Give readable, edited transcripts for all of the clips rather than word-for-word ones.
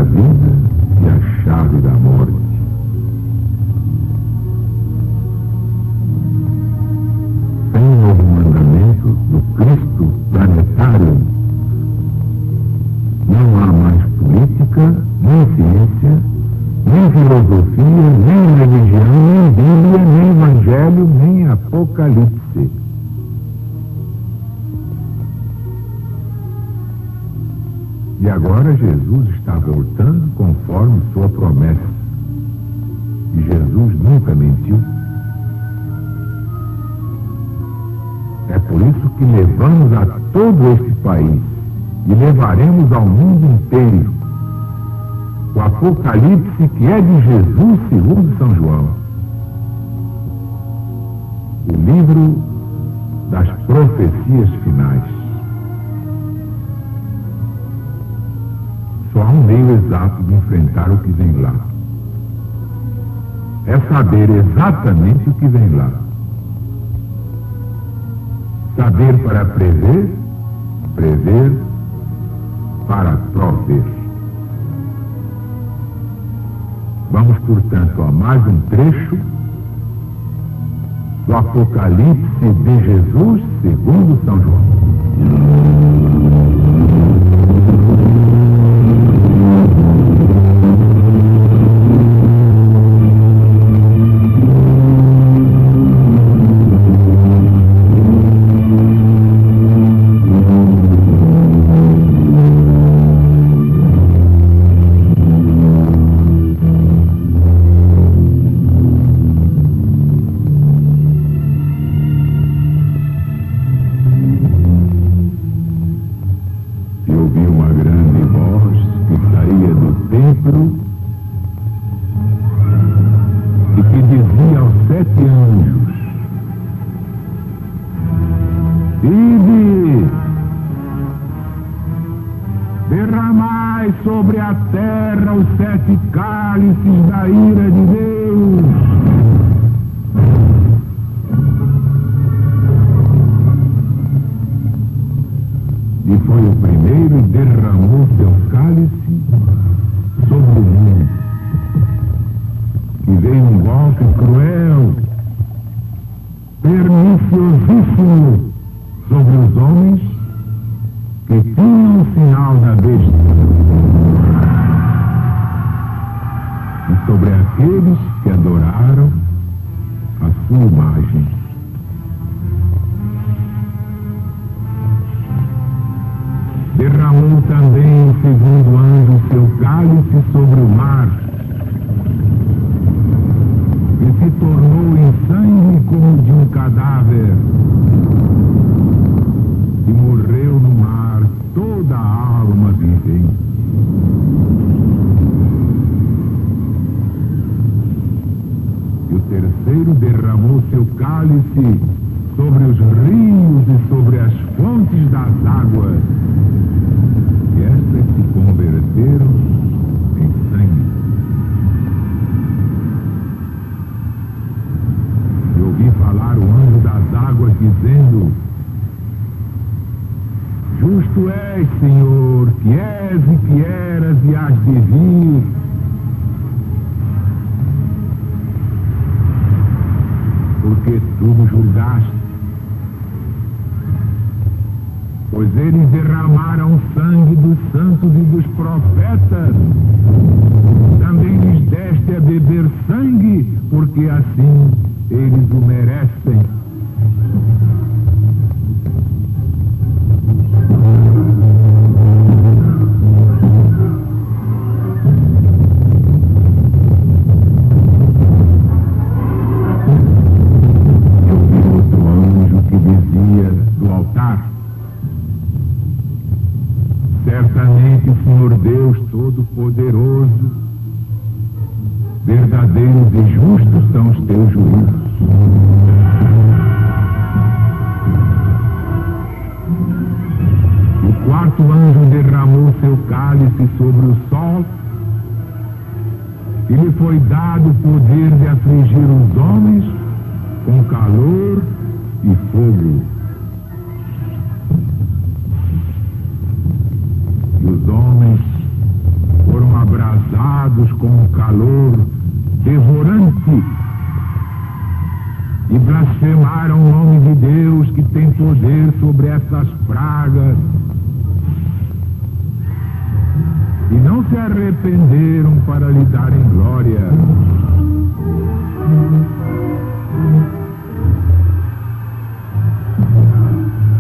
da vida e a chave da morte. Sem o novo mandamento do Cristo planetário, não há mais política, nem ciência, nem filosofia, nem religião, nem Bíblia, nem Evangelho, nem Apocalipse. E agora Jesus está voltando conforme sua promessa. E Jesus nunca mentiu. É por isso que levamos a todo este país e levaremos ao mundo inteiro o Apocalipse, que é de Jesus segundo São João. O livro das profecias finais. Só há um meio exato de enfrentar o que vem lá. É saber exatamente o que vem lá. Saber para prever, prever para prover. Vamos, portanto, a mais um trecho do Apocalipse de Jesus segundo São João. E que dizia aos 7 anjos: Ide, derramai sobre a terra os 7 cálices da ira de Deus. E foi o primeiro e derramou seu cálice sobre o mundo. E veio um golpe cruel, perniciosíssimo sobre os homens que tinham o sinal da besta e sobre aqueles que adoraram a sua imagem. Derramou também o segundo anjo seu cálice sobre o mar, e se tornou em sangue como de um cadáver, e morreu no mar toda a alma vivente. E o terceiro derramou seu cálice sobre os rios e sobre as fontes das águas, e estas se converteram em sangue. E ouvi falar o anjo das águas dizendo: Justo és, Senhor, que és e que eras e hás de vir, porque tudo julgaste. Pois eles derramaram sangue dos santos e dos profetas. Também lhes deste a beber sangue, porque assim eles o merecem. Eu vi outro anjo que dizia do altar: Certamente o Senhor Deus Todo-Poderoso, verdadeiros e justos são os teus juízos. O quarto anjo derramou seu cálice sobre o sol, e lhe foi dado o poder de afligir os homens com calor e fogo. E os homens foram abraçados abrasados com um calor devorante, e blasfemaram o nome de Deus que tem poder sobre essas pragas, e não se arrependeram para lhe darem glória.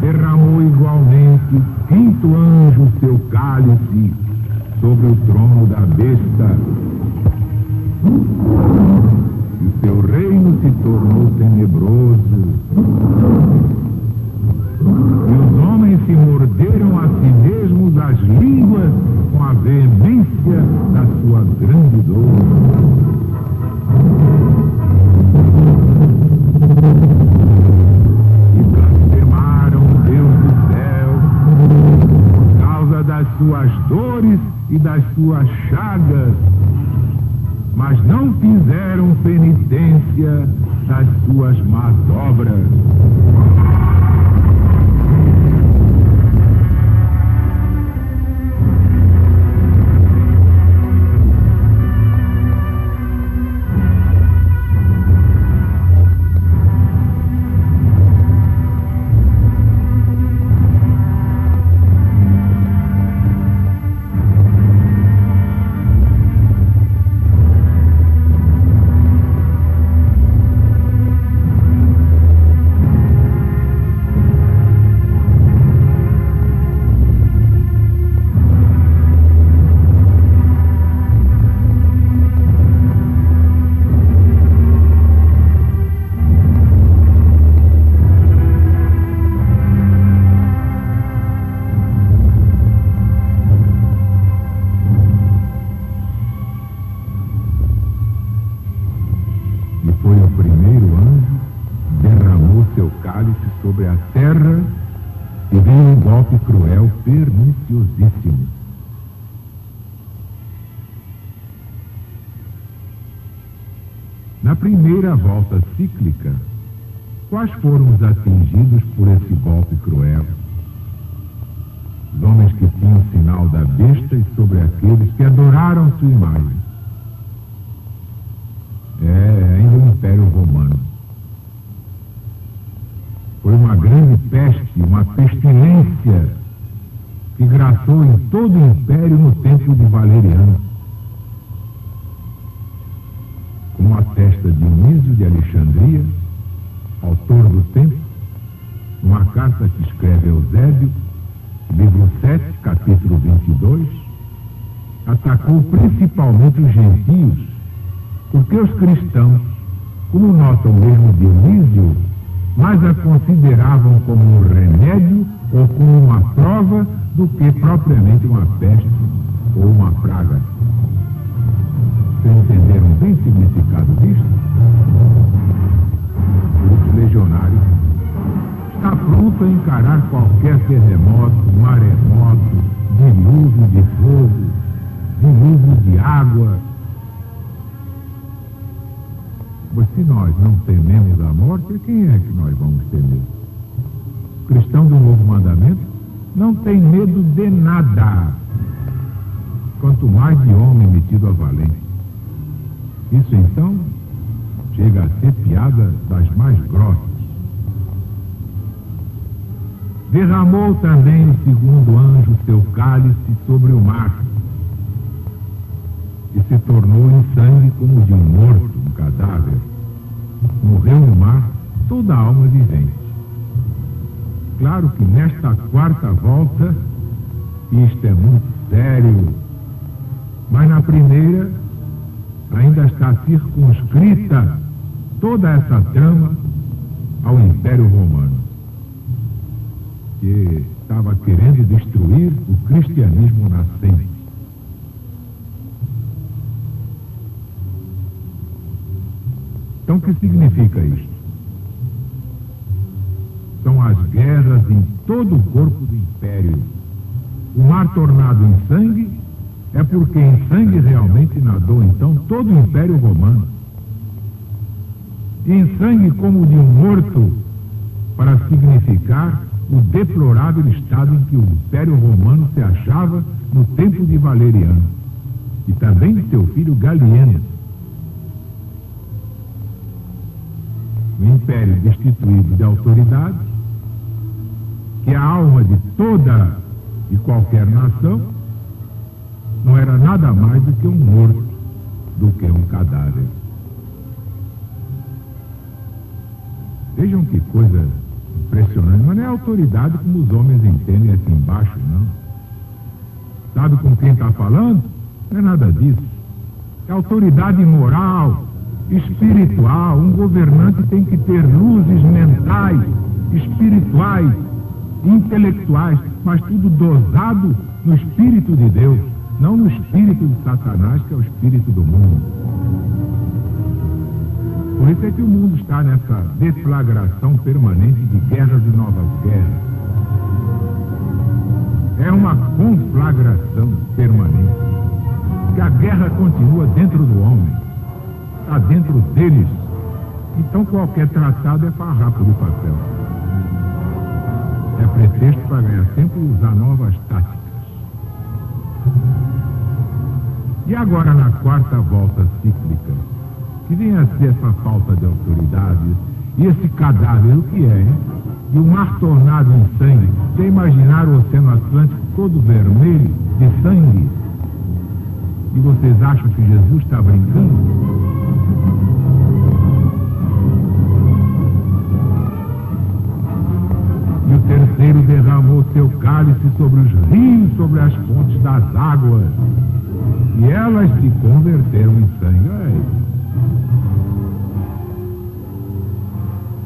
Derramou igualmente o quinto anjo seu cálice sobre o trono da besta, e o seu reino se tornou tenebroso, e os homens se morderam a si mesmos as línguas com a veemência da sua grande dor. E blasfemaram o Deus do céu por causa das suas dores e das suas chagas, mas não fizeram penitência das suas más obras. Sobre a terra, e veio um golpe cruel, perniciosíssimo. Na primeira volta cíclica, quais foram os atingidos por esse golpe cruel? Os homens que tinham o sinal da besta e sobre aqueles que adoraram sua imagem. Ainda o Império Romano. Foi uma grande peste, uma pestilência que graçou em todo o Império no tempo de Valeriano. Como atesta Dionísio de Alexandria, autor do tempo, numa carta que escreve Eusébio, livro 7, capítulo 22, atacou principalmente os gentios, porque os cristãos, como nota o mesmo Dionísio, mas a consideravam como um remédio ou como uma prova do que propriamente uma peste ou uma praga. Vocês entenderam bem o significado disso? O legionário está pronto a encarar qualquer terremoto, maremoto, dilúvio de fogo, dilúvio de água. Pois se nós não tememos a morte, quem é que nós vamos temer? O cristão do Novo Mandamento não tem medo de nada, quanto mais de homem metido a valente. Isso então chega a ser piada das mais grossas. Derramou também o segundo anjo seu cálice sobre o mar, e se tornou em sangue como de um morto, um cadáver. Morreu no mar toda a alma vivente. Claro que nesta quarta volta, isto é muito sério, mas na primeira ainda está circunscrita toda essa trama ao Império Romano, que estava querendo destruir o cristianismo nascente. Então, o que significa isto? São as guerras em todo o corpo do Império. O mar tornado em sangue é porque em sangue realmente nadou, então, todo o Império Romano. E em sangue como de um morto, para significar o deplorável estado em que o Império Romano se achava no tempo de Valeriano. e também de seu filho Galieno. O império destituído de autoridade, que a alma de toda e qualquer nação não era nada mais do que um morto, do que um cadáver. Vejam que coisa impressionante, mas não é autoridade como os homens entendem aqui embaixo, não. Sabe com quem está falando? Não é nada disso. É autoridade moral, espiritual. Um governante tem que ter luzes mentais, espirituais, intelectuais, mas tudo dosado no Espírito de Deus, não no espírito de Satanás, que é o espírito do mundo. Por isso é que o mundo está nessa deflagração permanente de guerras e novas guerras. É uma conflagração permanente. Que a guerra continua dentro do homem, está dentro deles. Então qualquer tratado é farrapo de papel. É pretexto para ganhar tempo e usar novas táticas. E agora na quarta volta cíclica, que vem a ser essa falta de autoridade, e esse cadáver, o que é, hein? E o mar tornado em sangue. Já imaginaram o Oceano Atlântico todo vermelho de sangue? E vocês acham que Jesus está brincando? E o terceiro derramou seu cálice sobre os rios, sobre as fontes das águas, e elas se converteram em sangue.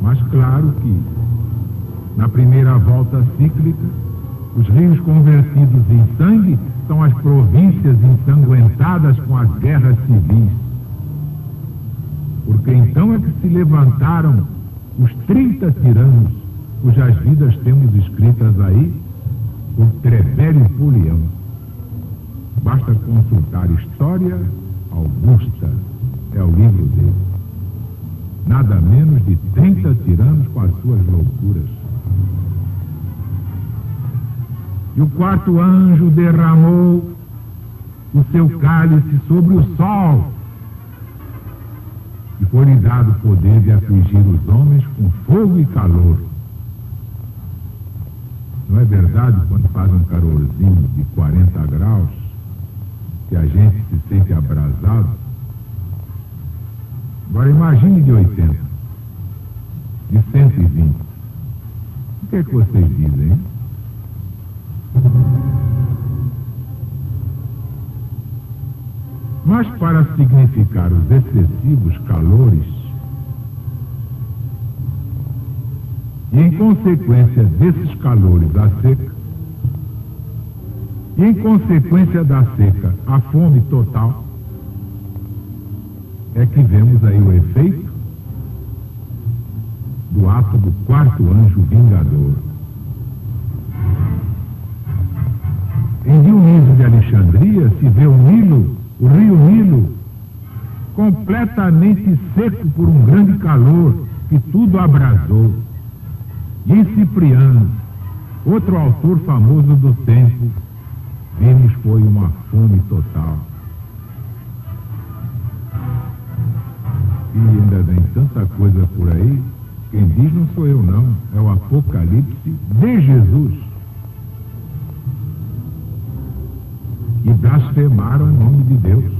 Mas claro que, na primeira volta cíclica, os rios convertidos em sangue são as províncias ensanguentadas com as guerras civis. Porque então é que se levantaram os 30 tiranos, cujas vidas temos escritas aí por Trebério e Polião. Basta consultar História Augusta, é o livro dele. Nada menos de 30 tiranos com as suas loucuras. E o quarto anjo derramou o seu cálice sobre o sol, e foi-lhe dado o poder de afligir os homens com fogo e calor. Não é verdade, quando faz um calorzinho de 40 graus, que a gente se sente abrasado? Agora imagine de 80, de 120. O que é que vocês dizem, hein? Mas para significar os excessivos calores, e em consequência desses calores a seca, e em consequência da seca a fome total, é que vemos aí o efeito do ato do quarto anjo vingador. Em Dionísio de Alexandria se vê o Nilo, o rio Nilo, completamente seco por um grande calor que tudo abrasou. E em Cipriano, outro autor famoso do tempo, vimos foi uma fome total. E ainda vem tanta coisa por aí, quem diz não sou eu não, é o Apocalipse de Jesus. E blasfemaram o nome de Deus.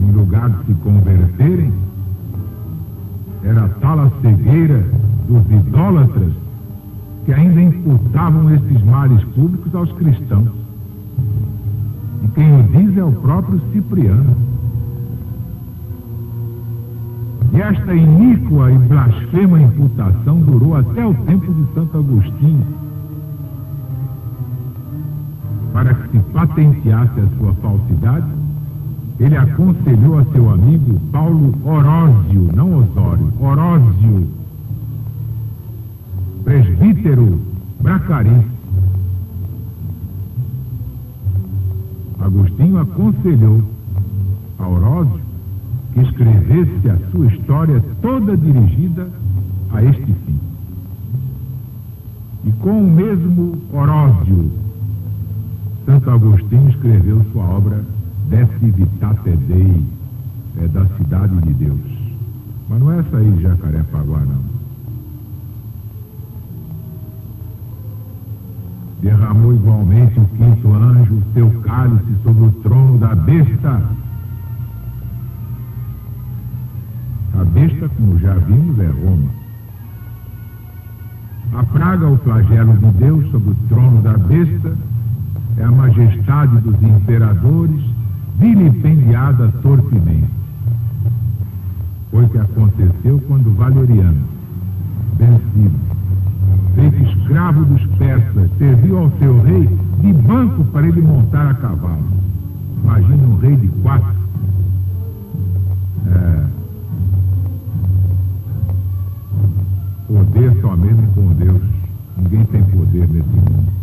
Em lugar de se converterem, era tal a cegueira dos idólatras que ainda imputavam esses males públicos aos cristãos. E quem o diz é o próprio Cipriano. E esta iníqua e blasfema imputação durou até o tempo de Santo Agostinho, para que se patenteasse a sua falsidade. Ele aconselhou a seu amigo Paulo Orósio, não Osório, Orósio, presbítero bracarense. Agostinho aconselhou a Orósio que escrevesse a sua história toda dirigida a este fim. E com o mesmo Orósio Santo Agostinho escreveu sua obra De Civitate Dei, da Cidade de Deus. Mas não é essa aí de Jacarepaguá, não. Derramou igualmente o quinto anjo seu cálice sobre o trono da besta. A besta, como já vimos, é Roma. A praga, o flagelo de Deus sobre o trono da besta, é a majestade dos imperadores, vilipendiada torpemente. Foi o que aconteceu quando Valeriano, vencido, feito escravo dos persas, serviu ao seu rei de banco para ele montar a cavalo. Imagine um rei de 4. Poder só mesmo com Deus. Ninguém tem poder nesse mundo.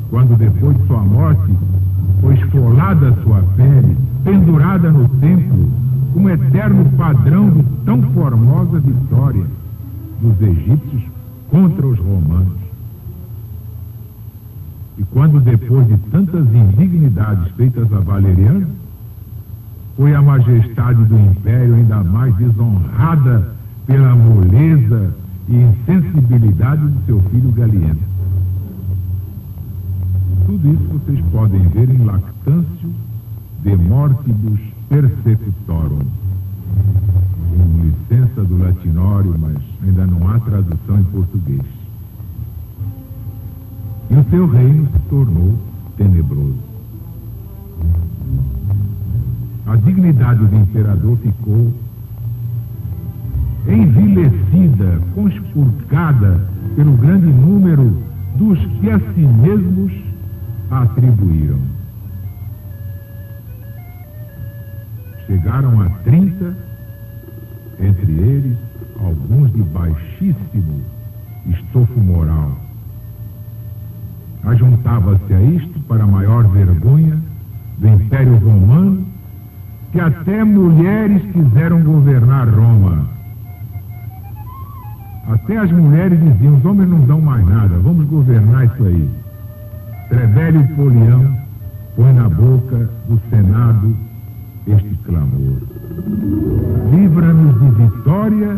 Quando depois de sua morte foi esfolada a sua pele, pendurada no templo, um eterno padrão de tão formosa vitória dos egípcios contra os romanos. E quando depois de tantas indignidades feitas a Valeriano, foi a majestade do império ainda mais desonrada pela moleza e insensibilidade do seu filho Galieno. Tudo isso vocês podem ver em Lactâncio de Mortibus Persecutorum. Com licença do latinório, mas ainda não há tradução em português. E o seu reino se tornou tenebroso. A dignidade do imperador ficou envilecida, conspurcada pelo grande número dos que a si mesmos atribuíram. Chegaram a 30, entre eles alguns de baixíssimo estofo moral. Ajuntava-se a isto, para a maior vergonha do Império Romano, que até mulheres quiseram governar Roma. Até as mulheres diziam: os homens não dão mais nada, vamos governar isso aí. Trevelio Polião põe na boca do Senado este clamor: livra-nos de Vitória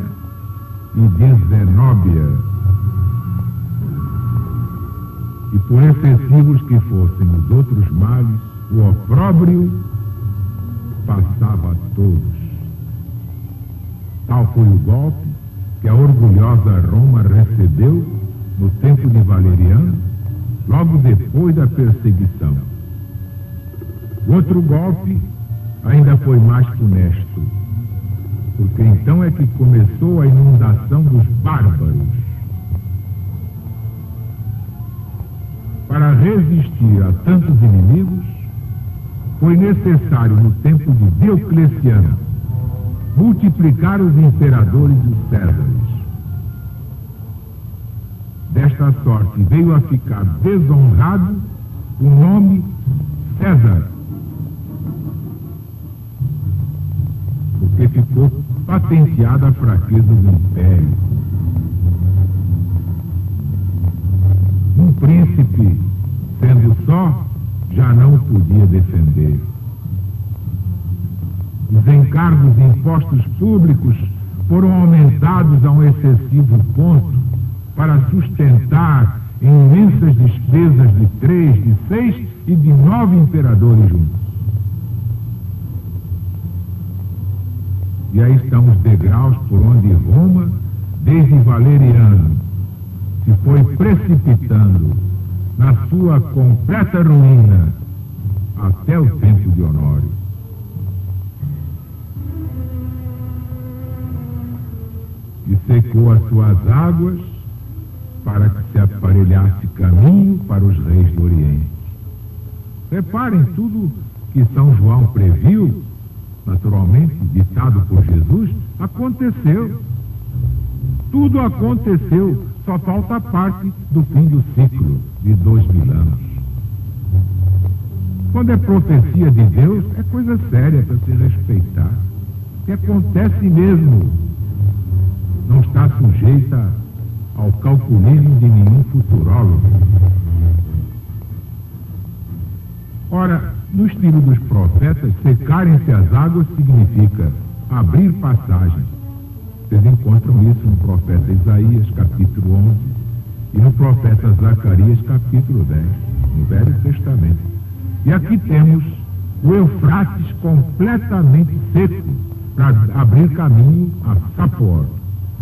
e de Zenóbia. E por excessivos que fossem os outros males, o opróbrio passava a todos. Tal foi o golpe que a orgulhosa Roma recebeu no tempo de Valeriano, logo depois da perseguição. O outro golpe ainda foi mais funesto, porque então é que começou a inundação dos bárbaros. Para resistir a tantos inimigos, foi necessário, no tempo de Diocleciano, multiplicar os imperadores e os Césares. Desta sorte veio a ficar desonrado o nome César, porque ficou patenteada a fraqueza do império. Um príncipe, sendo só, já não o podia defender. Os encargos de impostos públicos foram aumentados a um excessivo ponto para sustentar imensas despesas de 3, de 6 e de 9 imperadores juntos. E aí estão os degraus por onde Roma, desde Valeriano, se foi precipitando na sua completa ruína até o tempo de Honório. E secou as suas águas para que se aparelhasse caminho para os reis do Oriente. Reparem, tudo que São João previu, naturalmente, ditado por Jesus, aconteceu. Tudo aconteceu, só falta a parte do fim do ciclo de 2000 anos. Quando é profecia de Deus, é coisa séria para se respeitar. Que acontece mesmo. Não está sujeita ao calculismo de nenhum futurólogo. Ora, no estilo dos profetas, secarem-se as águas significa abrir passagem. Vocês encontram isso no profeta Isaías, capítulo 11, e no profeta Zacarias, capítulo 10, no Velho Testamento. E aqui temos o Eufrates completamente seco para abrir caminho a Sapor,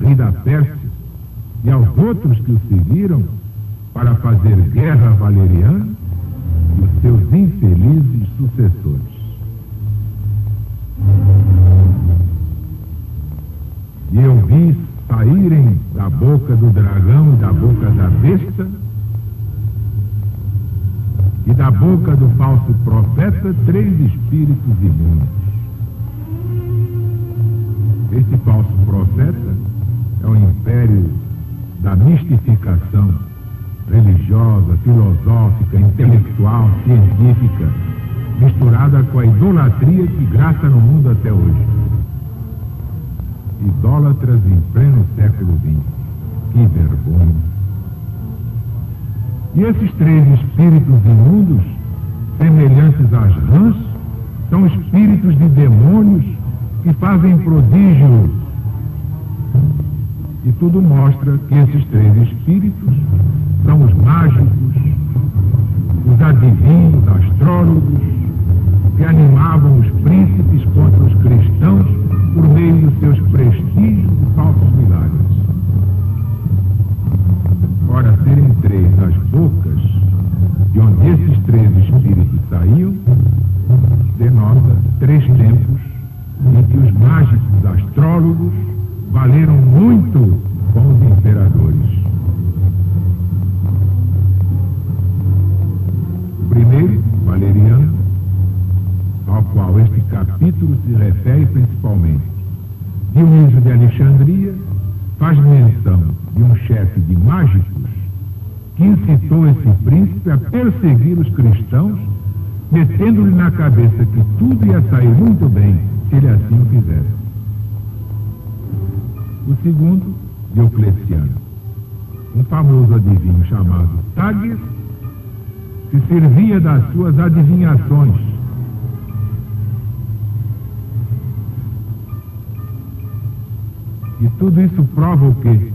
rei da Pérsia, e aos outros que o seguiram para fazer guerra a Valeriano e os seus infelizes sucessores. E eu vi saírem da boca do dragão e da boca da besta e da boca do falso profeta 3 espíritos imundos. Este falso profeta é o império da mistificação religiosa, filosófica, intelectual, científica, misturada com a idolatria que graça no mundo até hoje. Idólatras em pleno século XX. Que vergonha! E esses 3 espíritos imundos, semelhantes às rãs, são espíritos de demônios que fazem prodígios. E tudo mostra que esses 3 espíritos são os mágicos, os adivinhos, astrólogos, que animavam os príncipes contra os cristãos por meio dos seus prestígios e falsos milagres. Ora, serem 3 as bocas de onde esses 3 espíritos saíam, denota 3 tempos em que os mágicos astrólogos valeram muito com os imperadores. O primeiro, Valeriano, ao qual este capítulo se refere principalmente. Dionísio de Alexandria faz menção de um chefe de mágicos que incitou esse príncipe a perseguir os cristãos, metendo-lhe na cabeça que tudo ia sair muito bem se ele assim o fizesse. O segundo, Diocleciano, um famoso adivinho chamado Tages, que servia das suas adivinhações. E tudo isso prova o quê?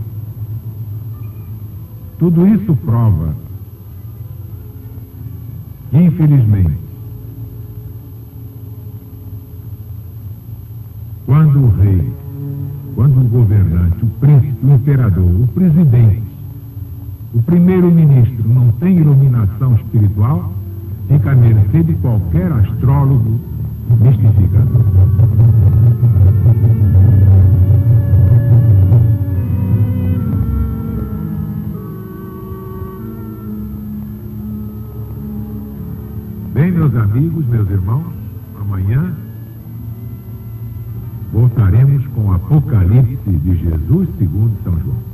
Tudo isso prova que, infelizmente, quando o rei, quando o governante, o príncipe, o imperador, o presidente, o primeiro-ministro não tem iluminação espiritual, fica à mercê de qualquer astrólogo mistificador. Bem, meus amigos, meus irmãos, amanhã voltaremos com o Apocalipse de Jesus segundo São João.